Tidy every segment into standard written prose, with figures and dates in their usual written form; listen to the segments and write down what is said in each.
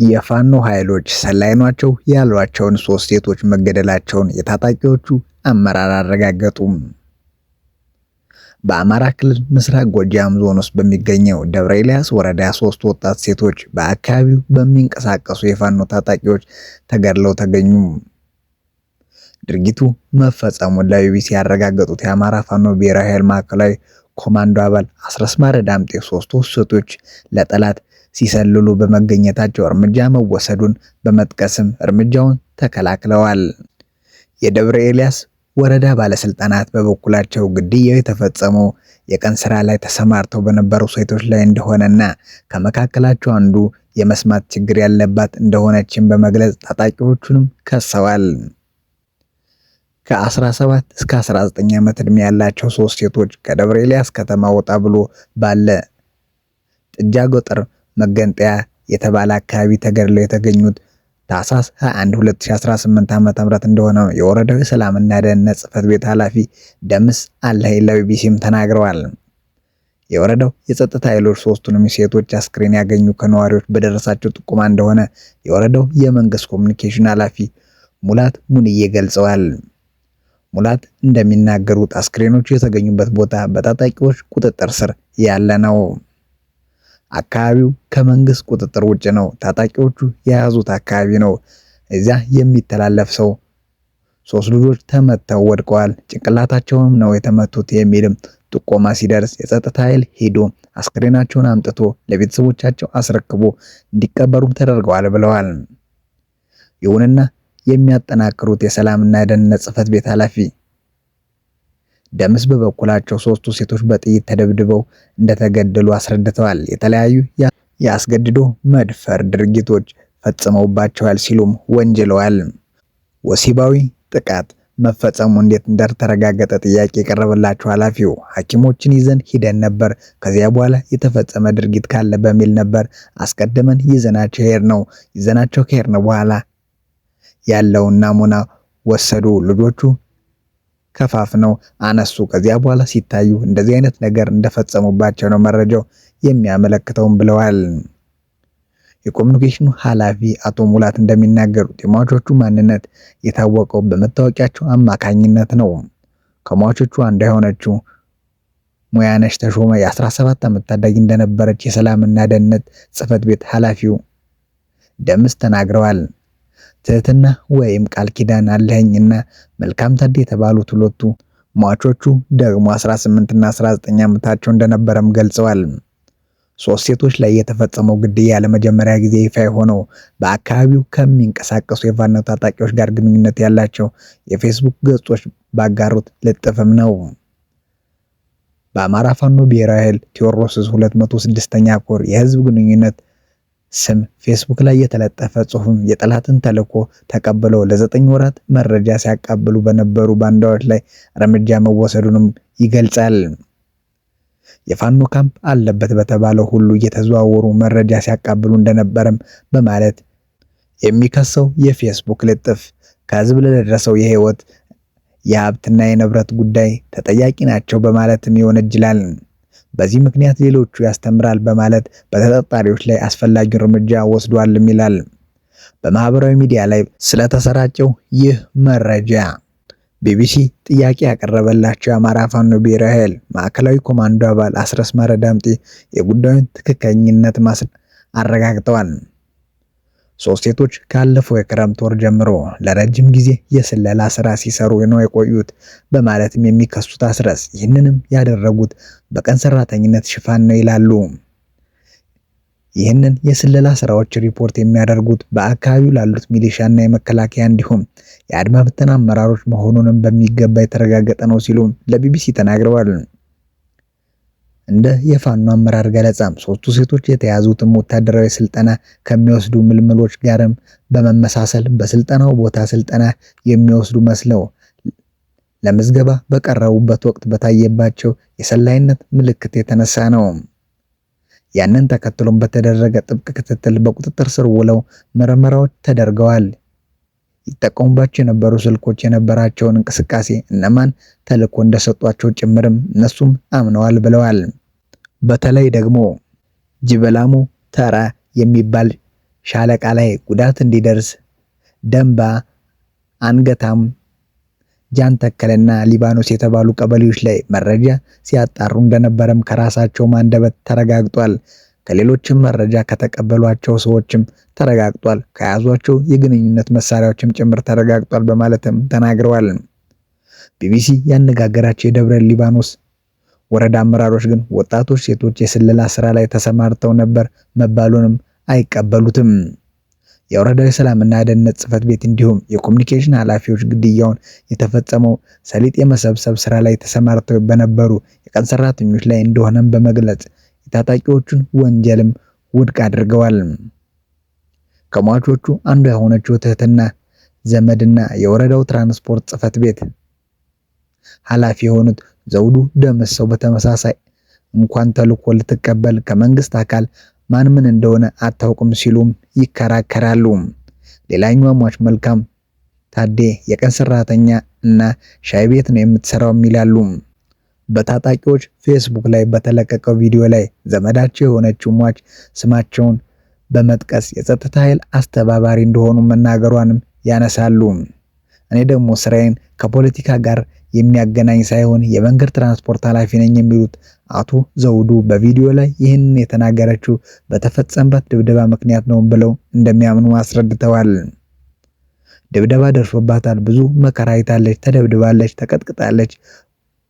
የፋኖ ኃይሎች ሰላይ ናቸው ያሏቸውን 3 ሴቶች መገደላቸውን የታጣቂዎቹ አመራር አረጋገጡ። በአማራ ክልል ምስራቅ ጎጃም ዞን ውስጥ በሚገኘው ደብረ ኤልያስ ወረዳ 3 ወጣት ሴቶች በአካባቢው በሚንቀሳቀሱ የፋኖ ታጣቂዎች ተገድለው ተገኙ። ድርጊቱ መፈጸሙን ለቢቢሲ ያረጋገጡት የአማራ ፋኖ ብሔራዊ ኃይል ማዕከላዊ ኮማንዶ አባል አስረስማረ ዳምጤ 3 ሴቶች ለጠላት ሲሰልሉ በመገኘታቸው እርምጃ መወሰዱን በመጥቀስም እርምጃውን ተከላክለዋል። የደብረ ኤልያስ ወረዳ ባለስልጣናት በበኩላቸው ግድያው የተፈጸመው የቀን ስራ ላይ ተሰማርተው በነበሩ ሴቶች ላይ እንደሆነና ከመካከላቸው አንዱ የመስማት ችግር ያለባት እንደሆነችን በመግለጽ ታጣቂዎቹንም ከሰዋል። ከ17 እስከ 19 ዓመት ዕድሜ ያላቸው 3 ሴቶች ከደብረ ኤልያስ ከተማ ወጣ ብሎ ባለ ጥጃ ገጠር መገንጠያ የተባለ አካባቢ ተገድለው የተገኙት ታህሳስ 21 2018 ዓ.ም እንደሆነ የወረዳው ሰላምና ደህንነት ጽሕፈት ቤት ኃላፊ ደምስ አለህ ለቢቢሲም ተናግረዋል። የወረዳው የጸጥታ ኃይሎች 3ቱንም ሴቶች አስክሬን ያገኙ ከነዋሪዎች በደረሳቸው ጥቆማ እንደሆነ የወረዳው የመንግስት ኮሚኒኬሽን ኃላፊ ሙላት ሙንዬ ገልጸዋል። ሙላት እንደሚናገሩት አስክሬኖቹ የተገኙበት ቦታ በታጣቂዎች ቁጥጥር ስር ያለ ነው። አካባቢው ከመንግስት ቁጥጥር ውጭ ነው። ታጣቂዎቹ የያዙት አካባቢ ነው። እዚያ የሚተላለፍ ሰው 3 ልጆች ተመተው ወድቀዋል፣ ጭንቅላታቸውንም ነው የተመቱት የሚልም ጥቆማ ሲደርስ የጸጥታ ኃይል ሄዶ አስክሬናቸውን አምጥቶ ለቤተሰቦቻቸው አስረክቦ እንዲቀበሩም ተደርገዋል ብለዋል። ይሁንና የሚያጠናክሩት የሰላምና ደህንነት ጽሕፈት ቤት ኃላፊ ደምስ በበኩላቸው 3ቱ ሴቶች በጥይት ተደብድበው እንደተገደሉ አስረድተዋል። የተለያዩ የአስገድዶ መድፈር ድርጊቶች ፈጽመውባቸዋል ሲሉም ወንጅለዋል። ወሲባዊ ጥቃት መፈጸሙ እንዴት እንደተረጋገጠ ጥያቄ የቀረበላቸው ኃላፊው ሐኪሞችን ይዘን ሂደን ነበር። ከዚያ በኋላ የተፈጸመ ድርጊት ካለ በሚል ነበር አስቀድመን ይዘናቸው ከሄድን በኋላ ያለውን ናሙና ወሰዱ። ልጆቹ ከፋፍነው አነሱ። ከዚያ በኋላ ሲታዩ እንደዚህ አይነት ነገር እንደፈጸሙባቸው ነው መረጃው የሚያመለክተውም ብለዋል። የኮሚኒኬሽኑ ኃላፊ አቶ ሙላት እንደሚናገሩት የሟቾቹ ማንነት የታወቀው በመታወቂያቸው አማካኝነት ነው። ከሟቾቹ አንዷ የሆነችው ሙያነሽ ተሾመ የ17 ዓመት ታዳጊ እንደነበረች የሰላምና ደህንነት ጽሕፈት ቤት ኃላፊው ደምስ ተናግረዋል። ትህትና ወይም ቃል ኪዳን አለኝና መልካም ታዴ የተባሉት ሁለቱ ሟቾቹ ደግሞ 18 እና 19 ዓመታቸው እንደነበረም ገልጸዋል። 3 ሴቶች ላይ የተፈጸመው ግድያ ለመጀመሪያ ጊዜ ይፋ የሆነው በአካባቢው ከሚንቀሳቀሱ የፋኖ ታጣቂዎች ጋር ግንኙነት ያላቸው የፌስቡክ ገጾች ባጋሩት ልጥፍም ነው። በአማራ ፋኖ ብሔራዊ ኃይል ቴዎድሮስ 206ኛ ኮር የህዝብ ግንኙነት ስም ፌስቡክ ላይ የተለጠፈ ጽሑፍም የጠላትን ተልዕኮ ተቀብለው ለ9 ወራት መረጃ ሲያቃብሉ በነበሩ ባንዳዎች ላይ እርምጃ መወሰዱንም ይገልጻል። የፋኖ ካምፕ አለበት በተባለው ሁሉ እየተዘዋወሩ መረጃ ሲያቃብሉ እንደነበረም በማለት የሚከሰው የፌስቡክ ልጥፍ ከህዝብ ለደረሰው የህይወት የሀብትና የንብረት ጉዳይ ተጠያቂ ናቸው በማለትም ይወነጅላል። በዚህ ምክንያት ሌሎቹ ያስተምራል በማለት በተጠርጣሪዎች ላይ አስፈላጊ እርምጃ ወስዷልም ይላል። በማህበራዊ ሚዲያ ላይ ስለተሰራጨው ይህ መረጃ ቢቢሲ ጥያቄ ያቀረበላቸው የአማራ ፋኖ ብሔራዊ ኃይል ማዕከላዊ ኮማንዶ አባል አስረስማረ ዳምጤ የጉዳዩን ትክክለኝነት አረጋግጠዋል። 3 ሴቶች ካለፈው የክረምት ወር ጀምሮ ለረጅም ጊዜ የስለላ ስራ ሲሰሩ ነው የቆዩት በማለትም የሚከሱት አስረስ ይህንንም ያደረጉት በቀን ሰራተኝነት ሽፋን ነው ይላሉ። ይህንን የስለላ ስራዎች ሪፖርት የሚያደርጉት በአካባቢው ላሉት ሚሊሻና የመከላከያ እንዲሁም የአድማ ብተና አመራሮች መሆኑንም በሚገባ የተረጋገጠ ነው ሲሉም ለቢቢሲ ተናግረዋል። እንደ የፋኖ አመራር ገለጻም 3ቱ ሴቶች የተያዙትም ወታደራዊ ስልጠና ከሚወስዱ ምልምሎች ጋርም በመመሳሰል በስልጠናው ቦታ ስልጠና የሚወስዱ መስለው ለምዝገባ በቀረቡበት ወቅት በታየባቸው የሰላይነት ምልክት የተነሳ ነው። ያንን ተከትሎም በተደረገ ጥብቅ ክትትል በቁጥጥር ስር ውለው ምርመራዎች ተደርገዋል። ይጠቀሙባቸው የነበሩ ስልኮች የነበራቸውን እንቅስቃሴ እነማን ተልዕኮ እንደሰጧቸው ጭምርም እነሱም አምነዋል ብለዋል። በተለይ ደግሞ ጅበላሙ ተራ የሚባል ሻለቃ ላይ ጉዳት እንዲደርስ ደንባ፣ አንገታም፣ ጃን ተከለና ሊባኖስ የተባሉ ቀበሌዎች ላይ መረጃ ሲያጣሩ እንደነበረም ከራሳቸው አንደበት ተረጋግጧል። ከሌሎችም መረጃ ከተቀበሏቸው ሰዎችም ተረጋግጧል። ከያዟቸው የግንኙነት መሳሪያዎችም ጭምር ተረጋግጧል በማለትም ተናግረዋል። ቢቢሲ ያነጋገራቸው የደብረ ሊባኖስ ወረዳ አመራሮች ግን ወጣቶች ሴቶች የስለላ ስራ ላይ ተሰማርተው ነበር መባሉንም አይቀበሉትም። የወረዳው ሰላምና ደህንነት ጽሕፈት ቤት እንዲሁም የኮሙኒኬሽን ኃላፊዎች ግድያውን የተፈጸመው ሰሊጥ የመሰብሰብ ስራ ላይ ተሰማርተው በነበሩ የቀን ሰራተኞች ላይ እንደሆነም በመግለጽ የታጣቂዎቹን ወንጀልም ውድቅ አድርገዋል። ከሟቾቹ አንዱ የሆነችው ትህትና ዘመድና የወረዳው ትራንስፖርት ጽሕፈት ቤት ኃላፊ የሆኑት ዘውዱ ደምሰው በተመሳሳይ እንኳን ተልኮ ልትቀበል ከመንግስት አካል ማን ምን እንደሆነ አታውቅም ሲሉም ይከራከራሉ። ሌላኛው ሟች መልካም ታዴ የቀን ሰራተኛ እና ሻይ ቤት ነው የምትሰራው ይላሉ። በታጣቂዎች ፌስቡክ ላይ በተለቀቀው ቪዲዮ ላይ ዘመዳቸው የሆነችው ሟች ስማቸውን በመጥቀስ የጸጥታ ኃይል አስተባባሪ እንደሆኑ መናገሯንም ያነሳሉ። እኔ ደግሞ ስራዬን ከፖለቲካ ጋር የሚያገናኝ ሳይሆን የመንገድ ትራንስፖርት ኃላፊ ነኝ የሚሉት አቶ ዘውዱ በቪዲዮ ላይ ይህንን የተናገረችው በተፈጸመበት ድብደባ ምክንያት ነው ብለው እንደሚያምኑ አስረድተዋል። ድብደባ ደርሶባታል፣ ብዙ መከራ አይታለች፣ ተደብድባለች፣ ተቀጥቅጣለች።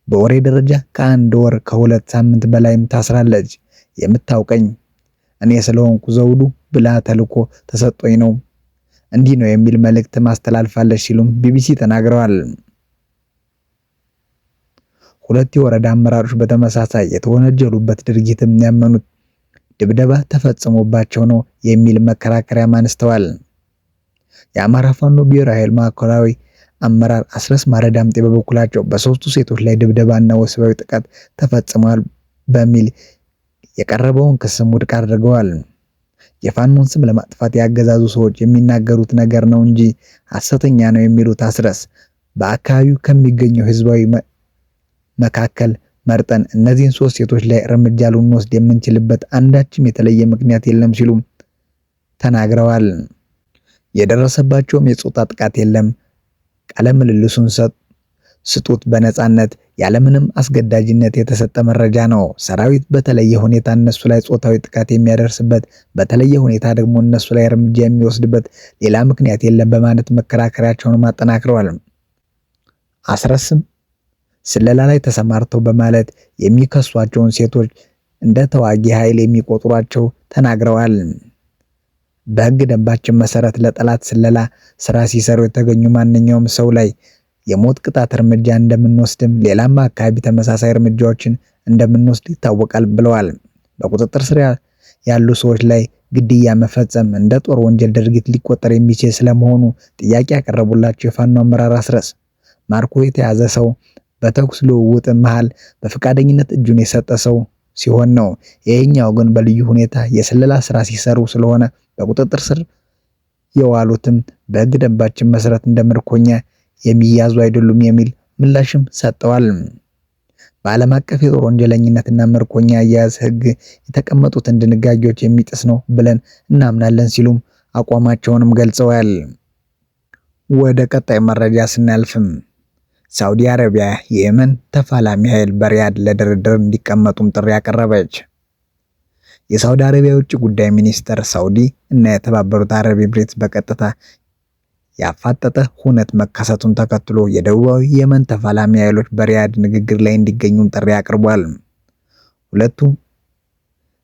በወሬ ደረጃ ከ1 ወር ከ2 ሳምንት በላይም ታስራለች። የምታውቀኝ እኔ ስለሆንኩ ዘውዱ ብላ ተልኮ ተሰጦኝ ነው እንዲህ ነው የሚል መልእክት ማስተላልፋለች ሲሉም ቢቢሲ ተናግረዋል። ሁለት የወረዳ አመራሮች በተመሳሳይ የተወነጀሉበት ድርጊትም ያመኑት ድብደባ ተፈጽሞባቸው ነው የሚል መከራከሪያ አንስተዋል። የአማራ ፋኖ ብሔራዊ ኃይል ማዕከላዊ አመራር አስረስ ማረዳምጤ በበኩላቸው በሶስቱ ሴቶች ላይ ድብደባና ወሲባዊ ጥቃት ተፈጽሟል በሚል የቀረበውን ክስም ውድቅ አድርገዋል። የፋኖን ስም ለማጥፋት ያገዛዙ ሰዎች የሚናገሩት ነገር ነው እንጂ ሐሰተኛ ነው የሚሉት አስረስ በአካባቢው ከሚገኘው ህዝባዊ መካከል መርጠን እነዚህን 3 ሴቶች ላይ እርምጃ ልንወስድ የምንችልበት አንዳችም የተለየ ምክንያት የለም ሲሉ ተናግረዋል። የደረሰባቸውም የጾታ ጥቃት የለም። ቃለ ምልልሱን ስጡት በነጻነት ያለምንም አስገዳጅነት የተሰጠ መረጃ ነው። ሰራዊት በተለየ ሁኔታ እነሱ ላይ ጾታዊ ጥቃት የሚያደርስበት በተለየ ሁኔታ ደግሞ እነሱ ላይ እርምጃ የሚወስድበት ሌላ ምክንያት የለም በማለት መከራከሪያቸውን አጠናክረዋል። አስረስም ስለላ ላይ ተሰማርተው በማለት የሚከሷቸውን ሴቶች እንደ ተዋጊ ኃይል የሚቆጥሯቸው ተናግረዋል። በሕግ ደንባችን መሰረት ለጠላት ስለላ ስራ ሲሰሩ የተገኙ ማንኛውም ሰው ላይ የሞት ቅጣት እርምጃ እንደምንወስድም ሌላም አካባቢ ተመሳሳይ እርምጃዎችን እንደምንወስድ ይታወቃል ብለዋል። በቁጥጥር ስር ያሉ ሰዎች ላይ ግድያ መፈጸም እንደ ጦር ወንጀል ድርጊት ሊቆጠር የሚችል ስለመሆኑ ጥያቄ ያቀረቡላቸው የፋኖ አመራር አስረስ ማርኮ የተያዘ ሰው በተኩስ ልውውጥ መሃል በፈቃደኝነት እጁን የሰጠ ሰው ሲሆን ነው። ይሄኛው ግን በልዩ ሁኔታ የስለላ ስራ ሲሰሩ ስለሆነ በቁጥጥር ስር የዋሉትም በሕግ ደንባችን መሰረት እንደምርኮኛ የሚያዙ አይደሉም የሚል ምላሽም ሰጠዋል። በዓለም አቀፍ የጦር ወንጀለኝነትና ምርኮኛ አያያዝ ሕግ የተቀመጡትን ድንጋጌዎች የሚጥስ ነው ብለን እናምናለን ሲሉም አቋማቸውንም ገልጸዋል። ወደ ቀጣይ መረጃ ስናልፍም ሳውዲ አረቢያ የየመን ተፋላሚ ኃይል በሪያድ ለድርድር እንዲቀመጡም ጥሪ አቀረበች። የሳውዲ አረቢያ ውጭ ጉዳይ ሚኒስተር ሳውዲ እና የተባበሩት አረብ ኤምሬትስ በቀጥታ ያፋጠጠ ሁነት መከሰቱን ተከትሎ የደቡባዊ የመን ተፋላሚ ኃይሎች በሪያድ ንግግር ላይ እንዲገኙም ጥሪ አቅርቧል። ሁለቱም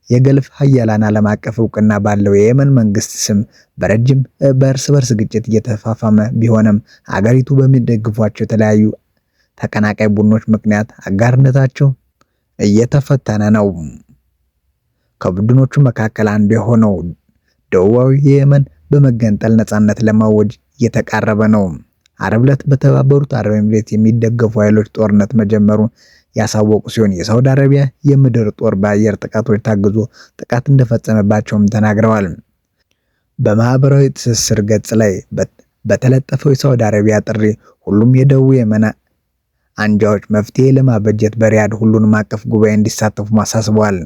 የገልፍ ሀያላን ዓለም አቀፍ እውቅና ባለው የየመን መንግስት ስም በረጅም በእርስ በርስ ግጭት እየተፋፋመ ቢሆንም አገሪቱ በሚደግፏቸው የተለያዩ ተቀናቃይ ቡድኖች ምክንያት አጋርነታቸው እየተፈተነ ነው። ከቡድኖቹ መካከል አንዱ የሆነው ደቡባዊ የየመን በመገንጠል ነጻነት ለማወጅ እየተቃረበ ነው። ዓርብ ዕለት በተባበሩት አረብ ኤምሬት የሚደገፉ ኃይሎች ጦርነት መጀመሩን ያሳወቁ ሲሆን የሳውዲ አረቢያ የምድር ጦር በአየር ጥቃቶች ታግዞ ጥቃት እንደፈጸመባቸውም ተናግረዋል። በማህበራዊ ትስስር ገጽ ላይ በተለጠፈው የሳውዲ አረቢያ ጥሪ ሁሉም የደቡብ የመን አንጃዎች መፍትሄ ለማበጀት በሪያድ ሁሉንም አቀፍ ጉባኤ እንዲሳተፉ ማሳስበዋል።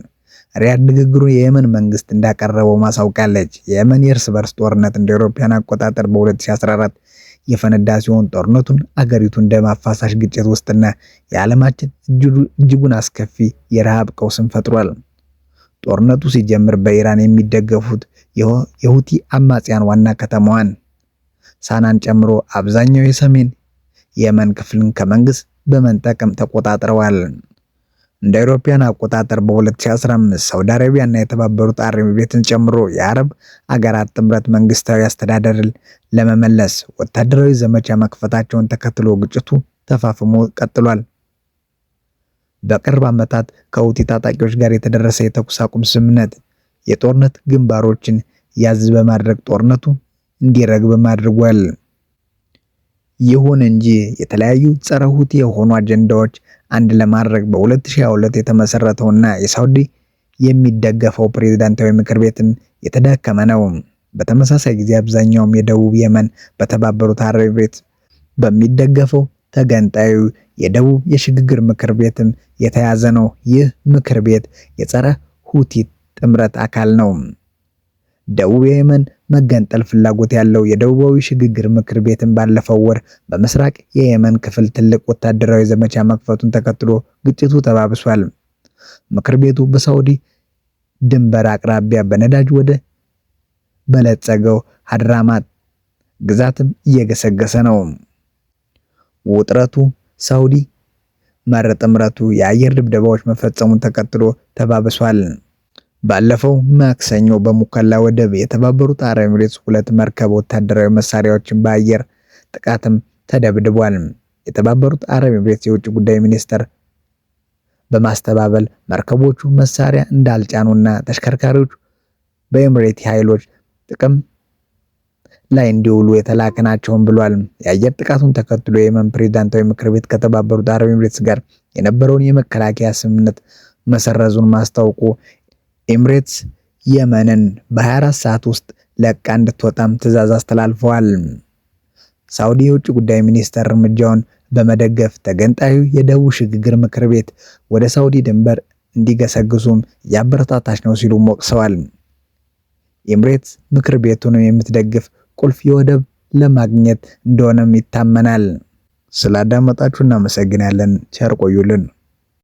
ሪያድ ንግግሩን የየመን መንግስት እንዳቀረበው ማሳውቃለች። የየመን የእርስ በርስ ጦርነት እንደ አውሮፓውያን አቆጣጠር በ2014 የፈነዳ ሲሆን ጦርነቱን አገሪቱን ደም አፋሳሽ ግጭት ውስጥና የዓለማችን እጅጉን አስከፊ የረሃብ ቀውስን ፈጥሯል። ጦርነቱ ሲጀምር በኢራን የሚደገፉት የሁቲ አማጽያን ዋና ከተማዋን ሳናን ጨምሮ አብዛኛው የሰሜን የመን ክፍልን ከመንግስት በመንጠቅም ተቆጣጥረዋል። እንደ አውሮፓውያን አቆጣጠር በ2015 ሳውዲ አረቢያ እና የተባበሩት አረብ ኤሚሬትን ጨምሮ የአረብ አገራት ጥምረት መንግስታዊ አስተዳደርን ለመመለስ ወታደራዊ ዘመቻ መክፈታቸውን ተከትሎ ግጭቱ ተፋፍሞ ቀጥሏል። በቅርብ ዓመታት ከሁቲ ታጣቂዎች ጋር የተደረሰ የተኩስ አቁም ስምምነት የጦርነት ግንባሮችን ያዝ በማድረግ ጦርነቱ እንዲረግብ አድርጓል። ይሁን እንጂ የተለያዩ ጸረ ሁቲ የሆኑ አጀንዳዎች አንድ ለማድረግ በ2022 የተመሰረተውና የሳውዲ የሚደገፈው ፕሬዝዳንታዊ ምክር ቤትም የተዳከመ ነው። በተመሳሳይ ጊዜ አብዛኛውም የደቡብ የመን በተባበሩት አረብ ኤሚሬት በሚደገፈው ተገንጣዩ የደቡብ የሽግግር ምክር ቤትም የተያዘ ነው። ይህ ምክር ቤት የጸረ ሁቲ ጥምረት አካል ነው። ደቡብ የመን መገንጠል ፍላጎት ያለው የደቡባዊ ሽግግር ምክር ቤትን ባለፈው ወር በምስራቅ የየመን ክፍል ትልቅ ወታደራዊ ዘመቻ መክፈቱን ተከትሎ ግጭቱ ተባብሷል። ምክር ቤቱ በሳውዲ ድንበር አቅራቢያ በነዳጅ ወደ በለጸገው ሀድራማት ግዛትም እየገሰገሰ ነው። ውጥረቱ ሳውዲ መር ጥምረቱ የአየር ድብደባዎች መፈጸሙን ተከትሎ ተባብሷል። ባለፈው ማክሰኞ በሙከላ ወደብ የተባበሩት አረብ ኤሚሬትስ 2 መርከብ ወታደራዊ መሳሪያዎችን በአየር ጥቃትም ተደብድቧል። የተባበሩት አረብ ኤሚሬትስ የውጭ ጉዳይ ሚኒስተር በማስተባበል መርከቦቹ መሳሪያ እንዳልጫኑና ተሽከርካሪዎቹ በኤሚሬት ኃይሎች ጥቅም ላይ እንዲውሉ የተላከ ናቸውም ብሏል። የአየር ጥቃቱን ተከትሎ የየመን ፕሬዝዳንታዊ ምክር ቤት ከተባበሩት አረብ ኤሚሬትስ ጋር የነበረውን የመከላከያ ስምምነት መሰረዙን ማስታወቁ ኤሚሬትስ የመንን በ24 ሰዓት ውስጥ ለቃ እንድትወጣም ትዕዛዝ አስተላልፈዋል። ሳውዲ የውጭ ጉዳይ ሚኒስተር እርምጃውን በመደገፍ ተገንጣዩ የደቡብ ሽግግር ምክር ቤት ወደ ሳውዲ ድንበር እንዲገሰግሱም እያበረታታች ነው ሲሉ ወቅሰዋል። ኤሚሬትስ ምክር ቤቱን የምትደግፍ ቁልፍ የወደብ ለማግኘት እንደሆነም ይታመናል። ስላዳመጣችሁ እናመሰግናለን። ቸር ቆዩልን።